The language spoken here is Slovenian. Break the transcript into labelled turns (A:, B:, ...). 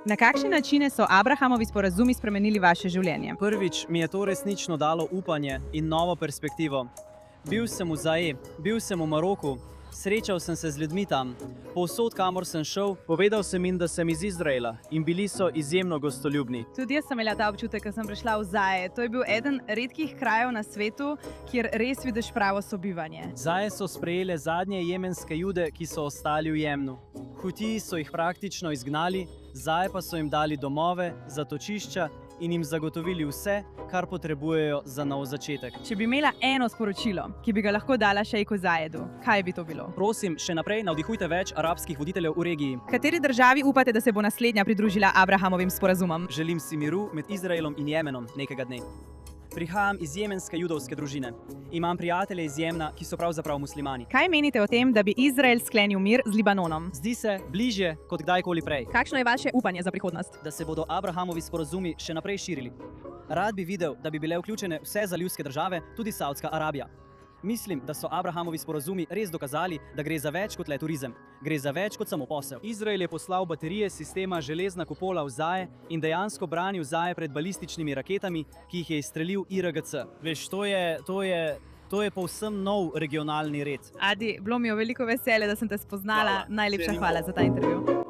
A: Na kakšne načine so Abrahamovi sporazumi spremenili vaše življenje?
B: Prvič mi je to resnično dalo upanje in novo perspektivo. Bil sem v Zaje, bil sem v Maroku, srečal sem se z ljudmi tam. Povsod, kamor sem šel, povedal sem jim, da sem iz Izraela in bili so izjemno gostoljubni.
A: Tudi jaz sem imela ta občutek, ko sem prišla v Zaje. To je bil eden redkih krajev na svetu, kjer res vidiš pravo sobivanje.
B: Zaje so sprejele zadnje jemenske Jude, ki so ostali v Jemnu. Hutiji so jih praktično izgnali, Zaje pa so jim dali domove, zatočišča in jim zagotovili vse, kar potrebujejo za nov začetek.
A: Če bi imela eno sporočilo, ki bi ga lahko dala šejku Zajedu, kaj bi to bilo?
B: Prosim, še naprej navdihujte več arabskih voditeljev v regiji.
A: Kateri državi upate, da se bo naslednja pridružila Abrahamovim sporazumom?
B: Želim si miru med Izraelom in Jemenom nekega dne. Prihajam iz jemenske judovske družine. Imam prijatelje iz Jemna, ki so pravzaprav muslimani.
A: Kaj menite o tem, da bi Izrael sklenil mir z Libanonom?
B: Zdi se bližje kot kdajkoli prej,
A: Kakšno je vaše upanje za prihodnost?
B: da se bodo Abrahamovi sporazumi še naprej širili. Rad bi videl, da bi bile vključene vse zalivske države, tudi Saudska Arabija. Mislim, da so Abrahamovi sporazumi res dokazali, da gre za več kot le turizem. Gre za več kot samo posel. Izrael je poslal baterije sistema železna kupola v Zaje in dejansko branil Zaje pred balističnimi raketami, ki jih je izstrelil IRGC. Veš, to je povsem nov regionalni red.
A: Adi, bilo mi je veliko veselje, da sem te spoznala.
B: Hvala.
A: Najlepša
B: Cenimo.
A: hvala za ta intervju.